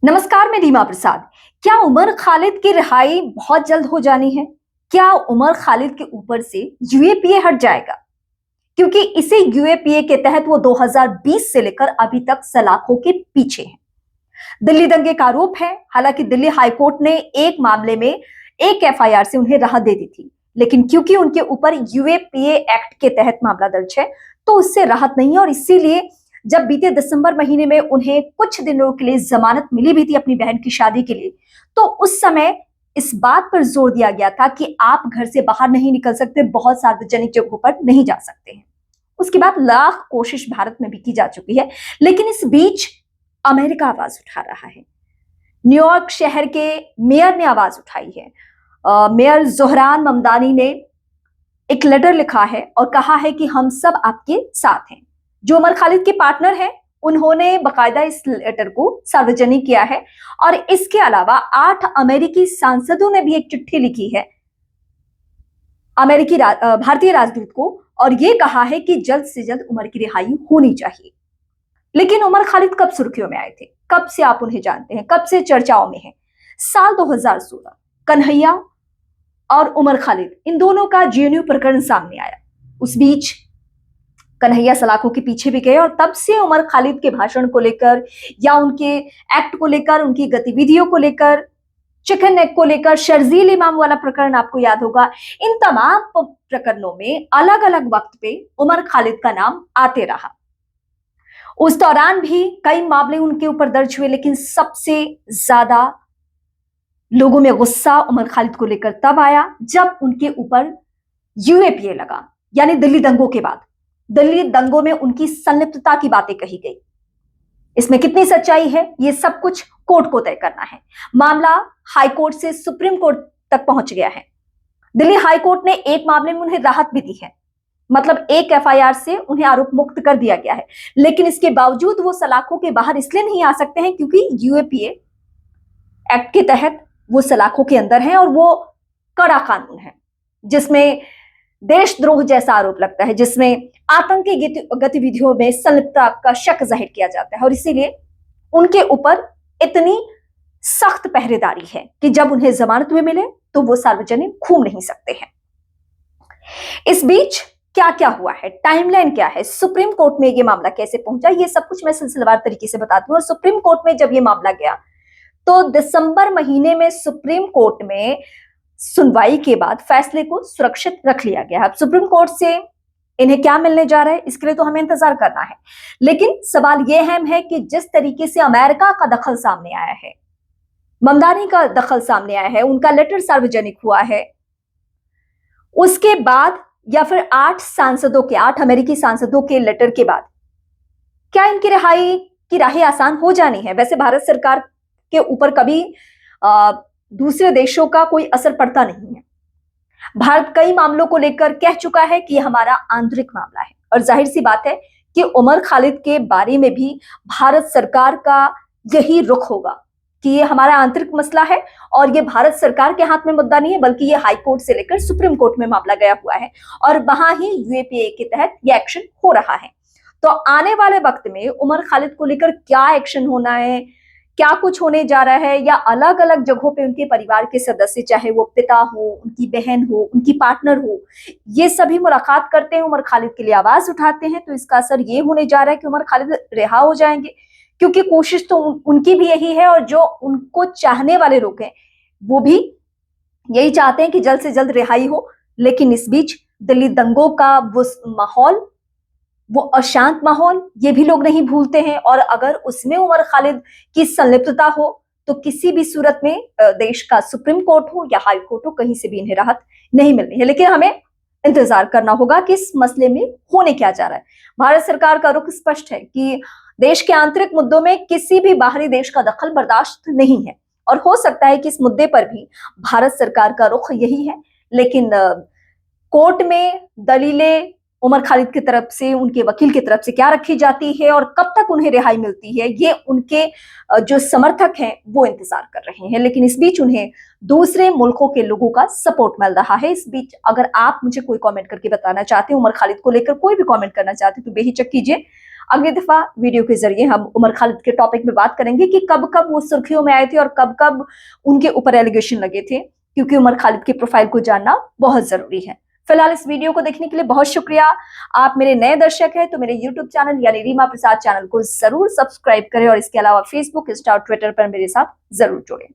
नमस्कार, मैं रीमा प्रसाद। क्या उमर खालिद की रिहाई बहुत जल्द हो जानी है? क्या उमर खालिद के ऊपर से यूएपीए हट जाएगा? क्योंकि इसी यूएपीए के तहत वो 2020 से लेकर अभी तक सलाखों के पीछे हैं। दिल्ली दंगे का आरोप है। हालांकि दिल्ली हाईकोर्ट ने एक मामले में एक एफआईआर से उन्हें राहत दे दी थी, लेकिन क्योंकि उनके ऊपर यूएपीए एक्ट के तहत मामला दर्ज है तो उससे राहत नहीं है। और इसीलिए जब बीते दिसंबर महीने में उन्हें कुछ दिनों के लिए जमानत मिली भी थी अपनी बहन की शादी के लिए, तो उस समय इस बात पर जोर दिया गया था कि आप घर से बाहर नहीं निकल सकते, बहुत सार्वजनिक जगहों पर नहीं जा सकते हैं। उसके बाद लाख कोशिश भारत में भी की जा चुकी है, लेकिन इस बीच अमेरिका आवाज उठा रहा है। न्यूयॉर्क शहर के मेयर ने आवाज उठाई है। मेयर जोहरान ममदानी ने एक लेटर लिखा है और कहा है कि हम सब आपके साथ हैं। जो उमर खालिद के पार्टनर हैं, उन्होंने बकायदा इस लेटर को सार्वजनिक किया है। और इसके अलावा 8 अमेरिकी सांसदों ने भी एक चिट्ठी लिखी है भारतीय राजदूत को, और यह कहा है कि जल्द से जल्द उमर की रिहाई होनी चाहिए। लेकिन उमर खालिद कब सुर्खियों में आए थे? कब से आप उन्हें जानते हैं? कब से चर्चाओं में हैं? साल 2016 कन्हैया और उमर खालिद, इन दोनों का जेएनयू प्रकरण सामने आया। उस बीच कन्हैया सलाखों के पीछे भी गए और तब से उमर खालिद के भाषण को लेकर या उनके एक्ट को लेकर, उनकी गतिविधियों को लेकर, चिकन नेक को लेकर, शर्जील इमाम वाला प्रकरण आपको याद होगा, इन तमाम प्रकरणों में अलग अलग वक्त पे उमर खालिद का नाम आते रहा। उस दौरान भी कई मामले उनके ऊपर दर्ज हुए, लेकिन सबसे ज्यादा लोगों में गुस्सा उमर खालिद को लेकर तब आया जब उनके ऊपर यूएपीए लगा, यानी दिल्ली दंगों के बाद। दिल्ली दंगों में उनकी संलिप्तता की बातें कही गई। इसमें कितनी सच्चाई है, ये सब कुछ कोर्ट को तय करना है। मामला हाईकोर्ट से सुप्रीम कोर्ट तक पहुंच गया है। दिल्ली हाईकोर्ट ने एक मामले में उन्हें राहत भी दी है, मतलब एक एफआईआर से उन्हें आरोप मुक्त कर दिया गया है। लेकिन इसके बावजूद वो सलाखों के बाहर इसलिए नहीं आ सकते हैं क्योंकि यूएपीए एक्ट के तहत वो सलाखों के अंदर हैं और वो कड़ा कानून है जिसमें देशद्रोह जैसा आरोप लगता है, जिसमें आतंकी गतिविधियों में संलिप्तता का शक जाहिर किया जाता है। और इसीलिए उनके ऊपर इतनी सख्त पहरेदारी है कि जब उन्हें जमानत में मिले तो वो सार्वजनिक घूम नहीं सकते हैं। इस बीच क्या क्या हुआ है, टाइमलाइन क्या है, सुप्रीम कोर्ट में ये मामला कैसे पहुंचा, ये सब कुछ मैं सिलसिलेवार तरीके से बताती हूँ। और सुप्रीम कोर्ट में जब ये मामला गया तो दिसंबर महीने में सुप्रीम कोर्ट में सुनवाई के बाद फैसले को सुरक्षित रख लिया गया। अब सुप्रीम कोर्ट से इन्हें क्या मिलने जा रहा है, इसके लिए तो हमें इंतजार करना है। लेकिन सवाल यह अहम है कि जिस तरीके से अमेरिका का दखल सामने आया है, ममदानी का दखल सामने आया है, उनका लेटर सार्वजनिक हुआ है, उसके बाद या फिर 8 अमेरिकी सांसदों के लेटर के बाद क्या इनकी रिहाई की राहें आसान हो जानी है? वैसे भारत सरकार के ऊपर कभी दूसरे देशों का कोई असर पड़ता नहीं है। भारत कई मामलों को लेकर कह चुका है कि यह हमारा आंतरिक मामला है, और जाहिर सी बात है कि उमर खालिद के बारे में भी भारत सरकार का यही रुख होगा कि ये हमारा आंतरिक मसला है और ये भारत सरकार के हाथ में मुद्दा नहीं है, बल्कि ये हाई कोर्ट से लेकर सुप्रीम कोर्ट में मामला गया हुआ है और वहां ही यूएपीए के तहत ये एक्शन हो रहा है। तो आने वाले वक्त में उमर खालिद को लेकर क्या एक्शन होना है, क्या कुछ होने जा रहा है, या अलग अलग जगहों पे उनके परिवार के सदस्य, चाहे वो पिता हो, उनकी बहन हो, उनकी पार्टनर हो, ये सभी मुलाकात करते हैं, उमर खालिद के लिए आवाज उठाते हैं, तो इसका असर ये होने जा रहा है कि उमर खालिद रिहा हो जाएंगे। क्योंकि कोशिश तो उनकी भी यही है, और जो उनको चाहने वाले लोग हैं वो भी यही चाहते हैं कि जल्द से जल्द रिहाई हो। लेकिन इस बीच दिल्ली दंगों का वो माहौल, वो अशांत माहौल, ये भी लोग नहीं भूलते हैं। और अगर उसमें उमर खालिद की संलिप्तता हो तो किसी भी सूरत में देश का सुप्रीम कोर्ट हो या हाई कोर्ट हो, कहीं से भी इन्हें राहत नहीं मिलनी है। लेकिन हमें इंतजार करना होगा कि इस मसले में होने क्या जा रहा है। भारत सरकार का रुख स्पष्ट है कि देश के आंतरिक मुद्दों में किसी भी बाहरी देश का दखल बर्दाश्त नहीं है, और हो सकता है कि इस मुद्दे पर भी भारत सरकार का रुख यही है। लेकिन कोर्ट में दलीलें उमर खालिद की तरफ से, उनके वकील की तरफ से क्या रखी जाती है और कब तक उन्हें रिहाई मिलती है, ये उनके जो समर्थक हैं वो इंतजार कर रहे हैं। लेकिन इस बीच उन्हें दूसरे मुल्कों के लोगों का सपोर्ट मिल रहा है। इस बीच अगर आप मुझे कोई कमेंट करके बताना चाहते हैं, उमर खालिद को लेकर कोई भी कमेंट करना चाहते हैं, तो बेहिचक कीजिए। अगली दफा वीडियो के जरिए हम उमर खालिद के टॉपिक में बात करेंगे कि कब कब वो सुर्खियों में आए थे और कब कब उनके ऊपर एलिगेशन लगे थे, क्योंकि उमर खालिद की प्रोफाइल को जानना बहुत जरूरी है। फिलहाल इस वीडियो को देखने के लिए बहुत शुक्रिया। आप मेरे नए दर्शक हैं तो मेरे यूट्यूब चैनल यानी रीमा प्रसाद चैनल को जरूर सब्सक्राइब करें और इसके अलावा फेसबुक, इंस्टा और ट्विटर पर मेरे साथ जरूर जुड़ें।